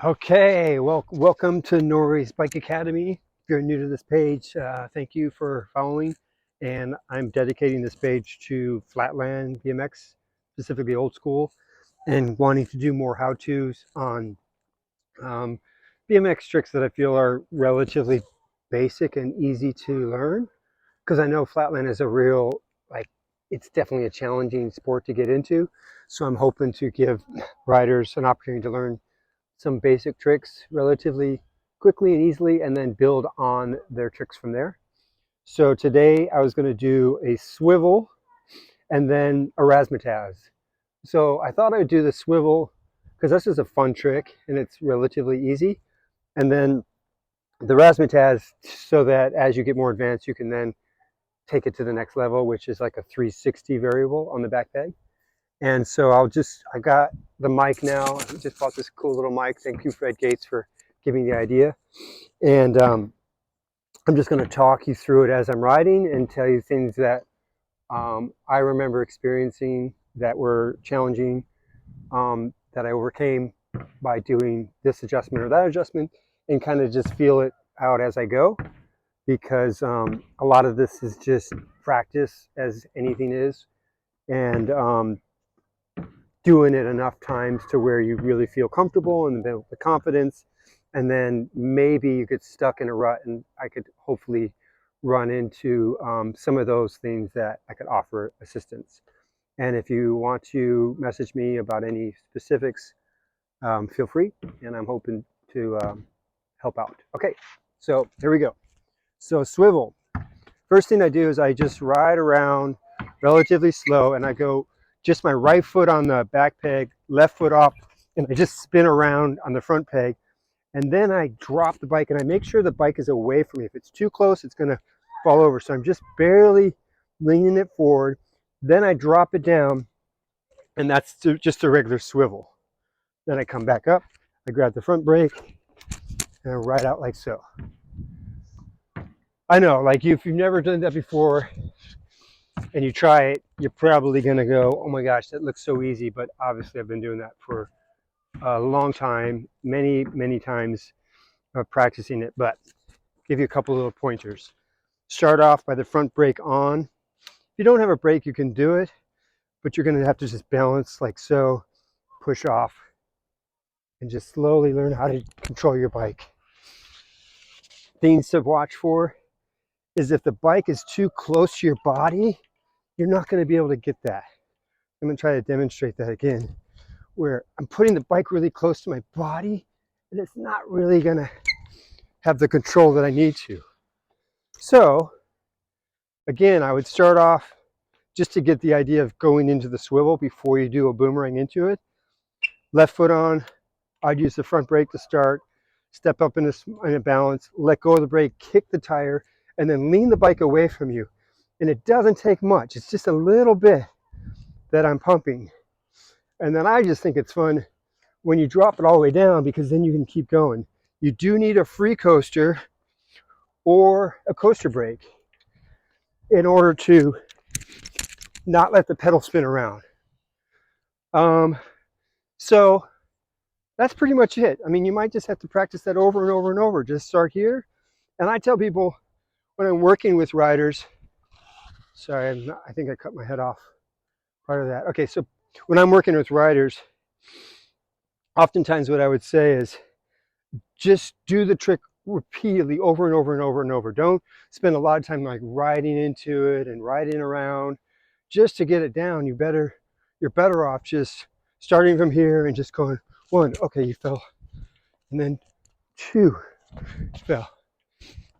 Okay, well, welcome to Nourie's Bike Academy. If you're new to this page, thank you for following. And I'm dedicating this page to Flatland BMX, specifically old school, and wanting to do more how-tos on um, BMX tricks that I feel are relatively basic and easy to learn. Because I know Flatland is a real, like, it's definitely a challenging sport to get into. So I'm hoping to give riders an opportunity to learn some basic tricks relatively quickly and easily, and then build on their tricks from there. So today I was going to do a swivel and then a razzmatazz. So I thought I'd do the swivel because this is a fun trick and it's relatively easy. And then the razzmatazz, so that as you get more advanced, you can then take it to the next level, which is like a 360 variable on the back peg. And so I got the mic now. I just bought this cool little mic. Thank you, Fred Gates, for giving the idea. And I'm just going to talk you through it as I'm riding and tell you things that I remember experiencing that were challenging, that I overcame by doing this adjustment or that adjustment, and kind of just feel it out as I go. Because a lot of this is just practice, as anything is. And doing it enough times to where you really feel comfortable and build the confidence, and then maybe you get stuck in a rut and I could hopefully run into some of those things that I could offer assistance. And if you want to message me about any specifics, feel free, and I'm hoping to help out. Okay, so here we go. So swivel. First thing I do is I just ride around relatively slow, and I go just my right foot on the back peg, left foot off, and I just spin around on the front peg. And then I drop the bike and I make sure the bike is away from me. If it's too close, it's gonna fall over. So I'm just barely leaning it forward. Then I drop it down, and that's just a regular swivel. Then I come back up, I grab the front brake, and I ride out like so. I know, like if you've never done that before, and you try it, you're probably gonna go, oh my gosh, that looks so easy. But obviously I've been doing that for a long time, many times of practicing it. But give you a couple little pointers. Start off by the front brake on. If you don't have a brake, you can do it, but you're gonna have to just balance like so, push off, and just slowly learn how to control your bike. Things to watch for is if the bike is too close to your body, you're not going to be able to get that. I'm going to try to demonstrate that again, where I'm putting the bike really close to my body and it's not really going to have the control that I need to. So again, I would start off just to get the idea of going into the swivel before you do a boomerang into it. Left foot on, I'd use the front brake to start, step up in a balance, let go of the brake, kick the tire, and then lean the bike away from you. And it doesn't take much. It's just a little bit that I'm pumping. And then I just think it's fun when you drop it all the way down, because then you can keep going. You do need a free coaster or a coaster brake in order to not let the pedal spin around. So that's pretty much it. I mean, you might just have to practice that over and over and over. Just start here. And I tell people when I'm working with riders, sorry, I think I cut my head off part of that. Okay, so when I'm working with riders, oftentimes what I would say is just do the trick repeatedly over and over and over and over. Don't spend a lot of time like riding into it and riding around just to get it down. You're better off just starting from here and just going 1, okay, you fell, and then 2, you fell,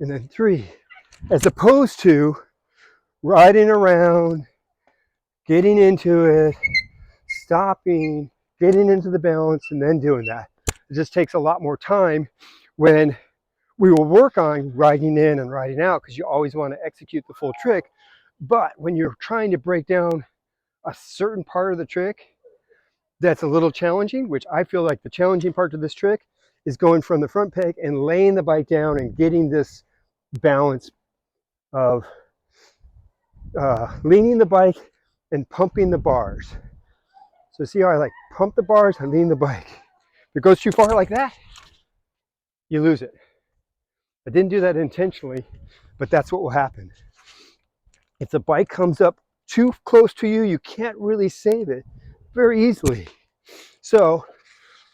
and then 3, as opposed to riding around, getting into it, stopping, getting into the balance, and then doing that. It just takes a lot more time when we will work on riding in and riding out, because you always want to execute the full trick. But when you're trying to break down a certain part of the trick that's a little challenging, which I feel like the challenging part of this trick is going from the front peg and laying the bike down and getting this balance of leaning the bike and pumping the bars. So see how I like pump the bars and lean the bike. If it goes too far like that, you lose it. I didn't do that intentionally, but that's what will happen. If the bike comes up too close to you, you can't really save it very easily. So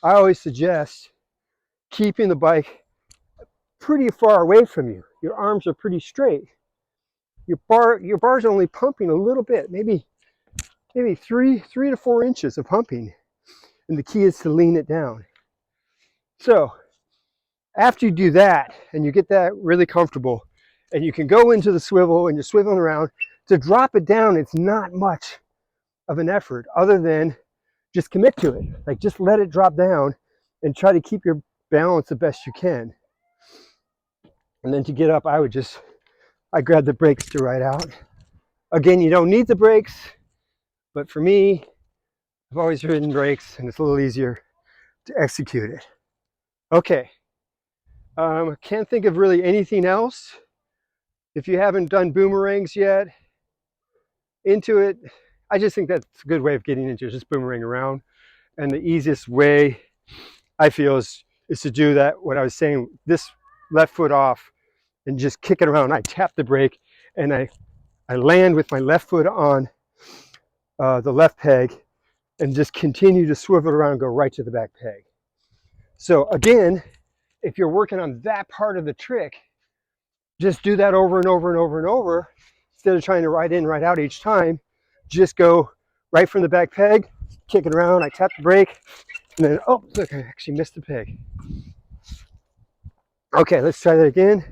I always suggest keeping the bike pretty far away from you. Your arms are pretty straight. Your bar's only pumping a little bit, maybe 3 to 4 inches of pumping. And the key is to lean it down. So after you do that and you get that really comfortable and you can go into the swivel and you're swiveling around, to drop it down, it's not much of an effort other than just commit to it. Like just let it drop down and try to keep your balance the best you can. And then to get up, I grab the brakes to ride out. Again, you don't need the brakes, but for me, I've always ridden brakes and it's a little easier to execute it. Okay, can't think of really anything else. If you haven't done boomerangs yet, into it, I just think that's a good way of getting into it, just boomerang around. And the easiest way I feel is to do that, what I was saying, this left foot off and just kick it around. I tap the brake and I land with my left foot on the left peg and just continue to swivel around and go right to the back peg. So again, if you're working on that part of the trick, just do that over and over and over and over. Instead of trying to ride in, ride out each time, just go right from the back peg, kick it around, I tap the brake, and then, oh, look, I actually missed the peg. Okay, let's try that again.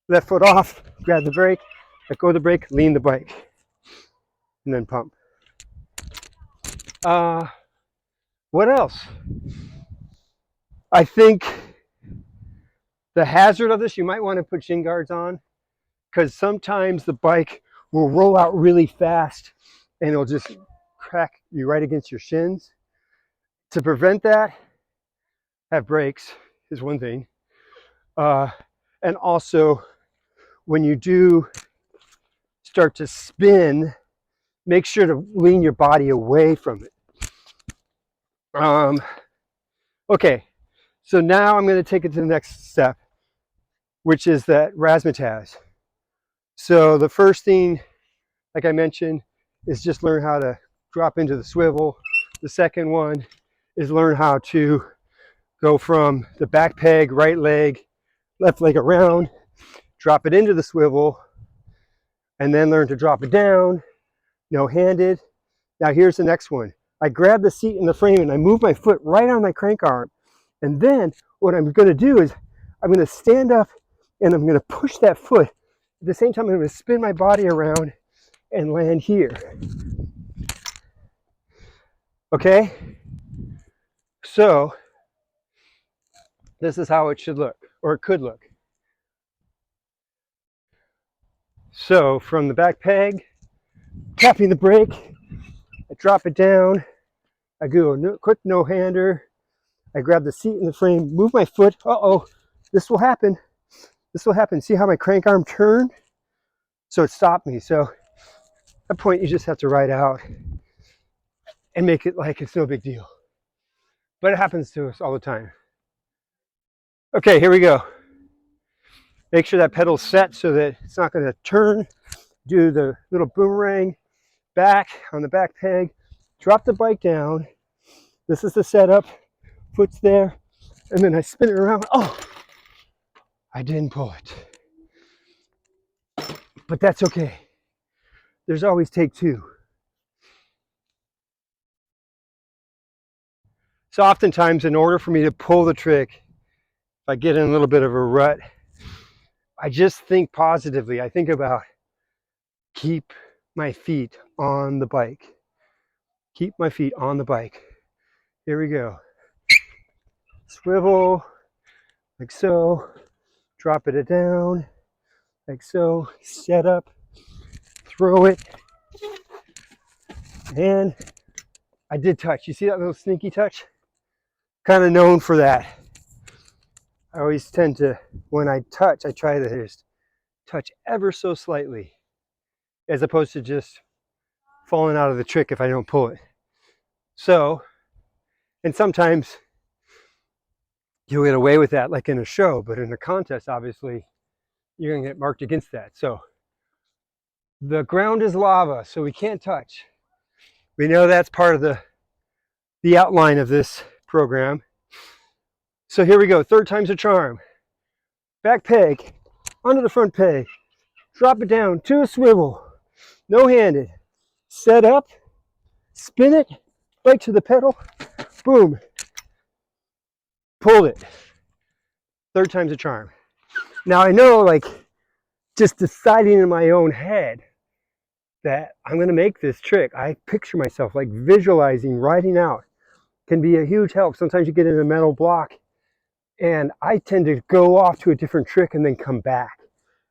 Left foot off, grab the brake, let go of the brake, lean the bike, and then pump. What else? I think the hazard of this, you might want to put shin guards on, because sometimes the bike will roll out really fast and it'll just crack you right against your shins. To prevent that, have brakes is one thing. And also, when you do start to spin, make sure to lean your body away from it. Okay, so now I'm going to take it to the next step, which is that Razzmatazz. So the first thing, like I mentioned, is just learn how to drop into the swivel. The second one is learn how to go from the back peg, right leg, left leg around, drop it into the swivel, and then learn to drop it down, no-handed. Now here's the next one. I grab the seat and the frame and I move my foot right on my crank arm. And then what I'm going to do is I'm going to stand up and I'm going to push that foot. At the same time, I'm going to spin my body around and land here. Okay? So this is how it should look, or it could look. So from the back peg, tapping the brake, I drop it down, I do a quick no-hander, I grab the seat and the frame, move my foot, this will happen. This will happen. See how my crank arm turned? So it stopped me. So at that point, you just have to ride out and make it like it's no big deal. But it happens to us all the time. Okay, here we go. Make sure that pedal's set so that it's not going to turn. Do the little boomerang back on the back peg. Drop the bike down. This is the setup. Foot's there. And then I spin it around. Oh, I didn't pull it. But that's okay. There's always take two. So oftentimes, in order for me to pull the trick, if I get in a little bit of a rut, I just think positively. I think about keep my feet on the bike. Keep my feet on the bike. Here we go. Swivel, like so. Drop it down, like so. Set up, throw it. And I did touch. You see that little sneaky touch? Kind of known for that. I always tend to, when I touch, I try to just touch ever so slightly, as opposed to just falling out of the trick if I don't pull it. So, and sometimes you'll get away with that like in a show, but in a contest, obviously, you're gonna get marked against that. So the ground is lava, so we can't touch. We know that's part of the outline of this program. So here we go, third time's a charm. Back peg, onto the front peg, drop it down to a swivel, no-handed, set up, spin it, right to the pedal, boom, pulled it. Third time's a charm. Now I know, like, just deciding in my own head that I'm gonna make this trick, I picture myself like visualizing, writing out, can be a huge help. Sometimes you get in a mental block, and I tend to go off to a different trick and then come back,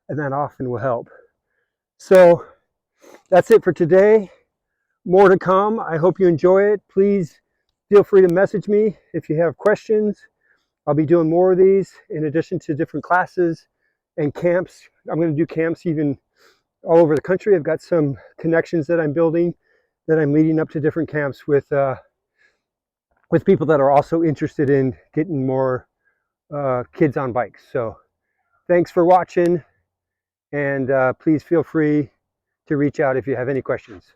and that often will help. So that's it for today. More to come. I hope you enjoy it. Please feel free to message me if you have questions. I'll be doing more of these in addition to different classes and camps. I'm going to do camps even all over the country. I've got some connections that I'm building, that I'm leading up to different camps with people that are also interested in getting more kids on bikes. So thanks for watching, and please feel free to reach out if you have any questions.